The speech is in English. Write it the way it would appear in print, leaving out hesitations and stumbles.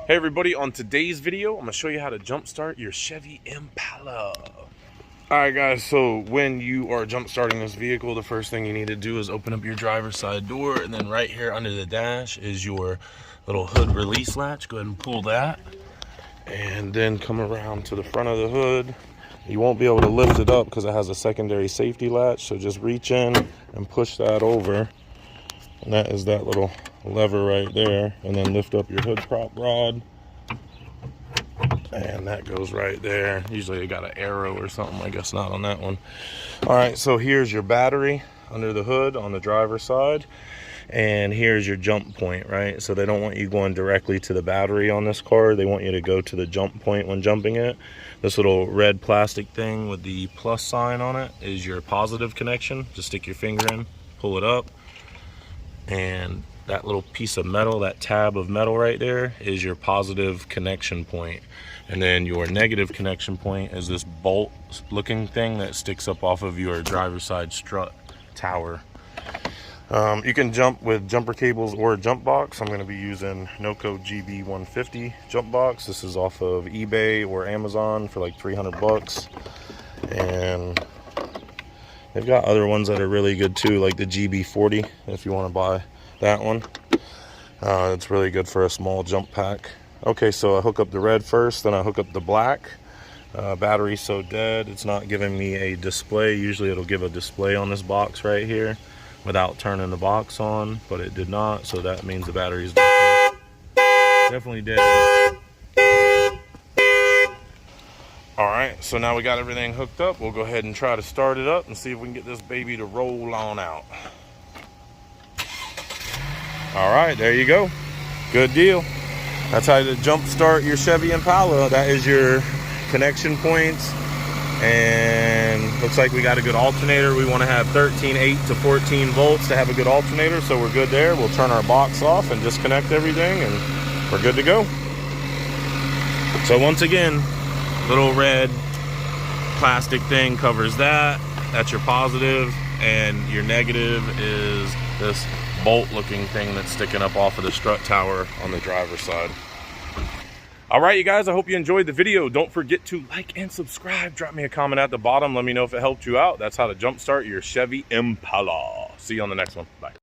Hey everybody, on today's video, I'm going to show you how to jumpstart your Chevy Impala. Alright guys, so when you are jumpstarting this vehicle, the first thing you need to do is open up your driver's side door, and then right here under the dash is your little hood release latch. Go ahead and pull that, and then come around to the front of the hood. You won't be able to lift it up because it has a secondary safety latch, so just reach in and push that over. And that is that little lever right there, and then lift up your hood prop rod, and that goes right there. Usually it got an arrow or something, I guess not on that one. All right, so here's your battery under the hood on the driver's side, and here's your jump point, right? So they don't want you going directly to the battery on this car. They want you to go to the jump point when jumping it. This little red plastic thing with the plus sign on it is your positive connection. Just stick your finger in, pull it up, and that little piece of metal, that tab of metal right there, is your positive connection point. And then your negative connection point is this bolt looking thing that sticks up off of your driver's side strut tower. You can jump with jumper cables or a jump box. I'm going to be using Noco GB150 jump box. This is off of eBay or Amazon for like 300 bucks. And they've got other ones that are really good too, like the GB40, if you want to buy that one. It's really good for a small jump pack. Okay, so I hook up the red first, then I hook up the black. Battery's so dead, it's not giving me a display. Usually it'll give a display on this box right here without turning the box on, but it did not, so that means the battery's definitely dead. Alright, so now we got everything hooked up. We'll go ahead and try to start it up and see if we can get this baby to roll on out. Alright, there you go. Good deal. That's how to jump start your Chevy Impala. That is your connection points. And looks like we got a good alternator. We want to have 13.8 to 14 volts to have a good alternator, so we're good there. We'll turn our box off and disconnect everything, and we're good to go. So once again, little red plastic thing covers that. That's your positive, and your negative is this bolt looking thing that's sticking up off of the strut tower on the driver's side. All right, you guys, I hope you enjoyed the video. Don't forget to like and subscribe. Drop me a comment at the bottom. Let me know if it helped you out. That's how to jumpstart your Chevy Impala. See you on the next one. Bye.